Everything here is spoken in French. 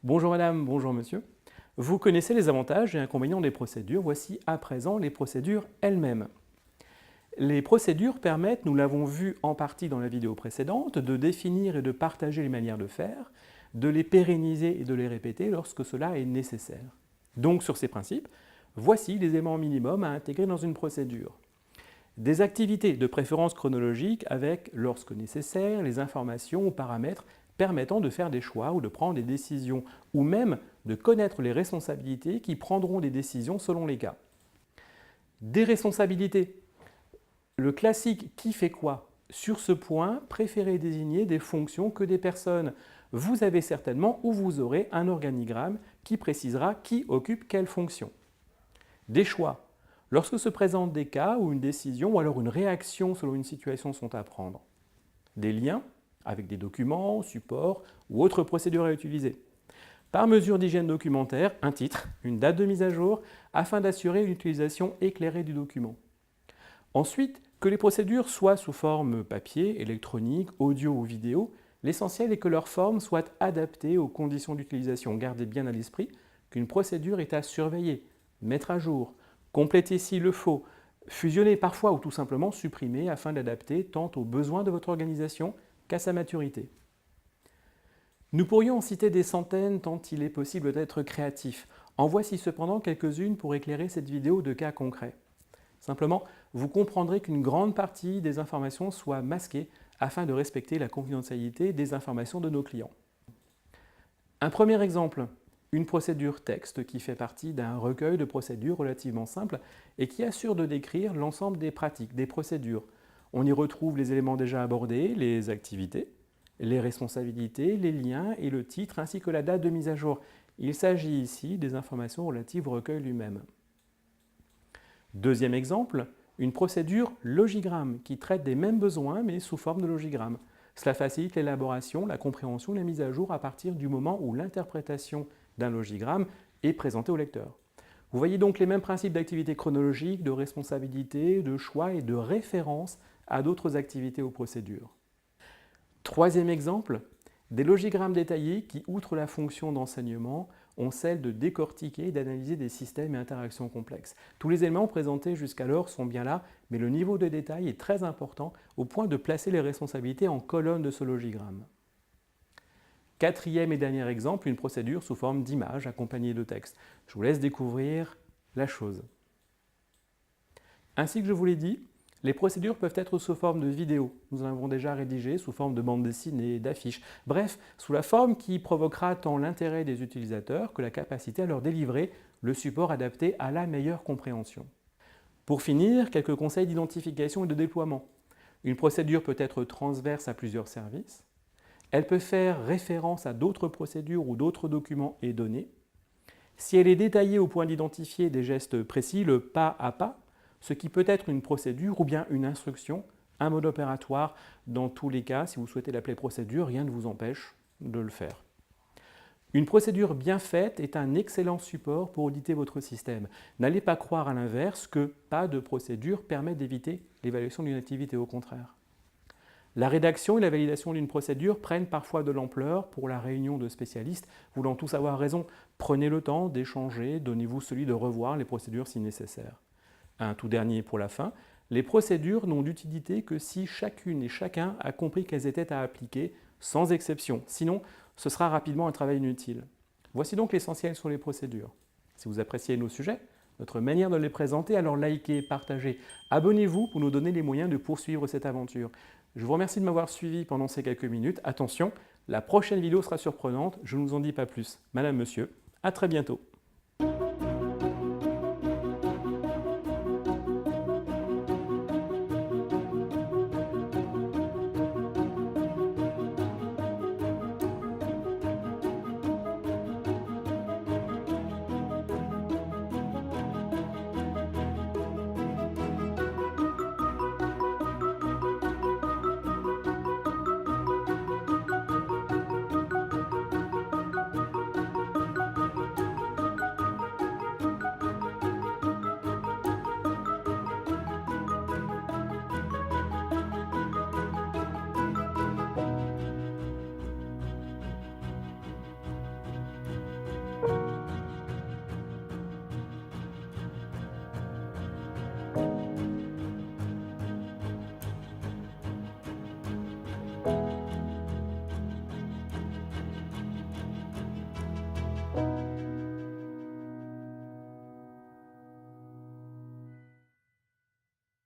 Bonjour madame, bonjour monsieur. Vous connaissez les avantages et inconvénients des procédures, voici à présent les procédures elles-mêmes. Les procédures permettent, nous l'avons vu en partie dans la vidéo précédente, de définir et de partager les manières de faire, de les pérenniser et de les répéter lorsque cela est nécessaire. Donc sur ces principes, voici les éléments minimums à intégrer dans une procédure. Des activités de préférence chronologique avec, lorsque nécessaire, les informations ou paramètres permettant de faire des choix ou de prendre des décisions, ou même de connaître les responsabilités qui prendront des décisions selon les cas. Des responsabilités. Le classique « qui fait quoi ?» Sur ce point, préférez désigner des fonctions que des personnes. Vous avez certainement ou vous aurez un organigramme qui précisera qui occupe quelle fonction. Des choix. Lorsque se présentent des cas où une décision ou alors une réaction selon une situation sont à prendre. Des liens avec des documents, supports ou autres procédures à utiliser. Par mesure d'hygiène documentaire, un titre, une date de mise à jour, afin d'assurer une utilisation éclairée du document. Ensuite, que les procédures soient sous forme papier, électronique, audio ou vidéo, l'essentiel est que leur forme soit adaptée aux conditions d'utilisation. Gardez bien à l'esprit qu'une procédure est à surveiller, mettre à jour, compléter s'il le faut, fusionner parfois ou tout simplement supprimer afin d'adapter tant aux besoins de votre organisation qu'à sa maturité. Nous pourrions en citer des centaines tant il est possible d'être créatif. En voici cependant quelques-unes pour éclairer cette vidéo de cas concrets. Simplement, vous comprendrez qu'une grande partie des informations soit masquée afin de respecter la confidentialité des informations de nos clients. Un premier exemple, une procédure texte qui fait partie d'un recueil de procédures relativement simples et qui assure de décrire l'ensemble des pratiques, des procédures. On y retrouve les éléments déjà abordés, les activités, les responsabilités, les liens et le titre ainsi que la date de mise à jour. Il s'agit ici des informations relatives au recueil lui-même. Deuxième exemple, une procédure logigramme qui traite des mêmes besoins mais sous forme de logigramme. Cela facilite l'élaboration, la compréhension et la mise à jour à partir du moment où l'interprétation d'un logigramme est présentée au lecteur. Vous voyez donc les mêmes principes d'activité chronologique, de responsabilité, de choix et de référence à d'autres activités ou procédures. Troisième exemple, des logigrammes détaillés qui, outre la fonction d'enseignement, ont celle de décortiquer et d'analyser des systèmes et interactions complexes. Tous les éléments présentés jusqu'alors sont bien là, mais le niveau de détail est très important au point de placer les responsabilités en colonne de ce logigramme. Quatrième et dernier exemple, une procédure sous forme d'image accompagnée de texte. Je vous laisse découvrir la chose. Ainsi que je vous l'ai dit, les procédures peuvent être sous forme de vidéo. Nous en avons déjà rédigé sous forme de bande dessinée, d'affiches. Bref, sous la forme qui provoquera tant l'intérêt des utilisateurs que la capacité à leur délivrer le support adapté à la meilleure compréhension. Pour finir, quelques conseils d'identification et de déploiement. Une procédure peut être transverse à plusieurs services. Elle peut faire référence à d'autres procédures ou d'autres documents et données. Si elle est détaillée au point d'identifier des gestes précis, le pas à pas, ce qui peut être une procédure ou bien une instruction, un mode opératoire. Dans tous les cas, si vous souhaitez l'appeler procédure, rien ne vous empêche de le faire. Une procédure bien faite est un excellent support pour auditer votre système. N'allez pas croire à l'inverse que pas de procédure permet d'éviter l'évaluation d'une activité, au contraire. La rédaction et la validation d'une procédure prennent parfois de l'ampleur pour la réunion de spécialistes voulant tous avoir raison. Prenez le temps d'échanger, donnez-vous celui de revoir les procédures si nécessaire. Un tout dernier pour la fin, les procédures n'ont d'utilité que si chacune et chacun a compris qu'elles étaient à appliquer, sans exception. Sinon, ce sera rapidement un travail inutile. Voici donc l'essentiel sur les procédures. Si vous appréciez nos sujets, notre manière de les présenter, alors likez, partagez, abonnez-vous pour nous donner les moyens de poursuivre cette aventure. Je vous remercie de m'avoir suivi pendant ces quelques minutes. Attention, la prochaine vidéo sera surprenante, je ne vous en dis pas plus. Madame, monsieur, à très bientôt.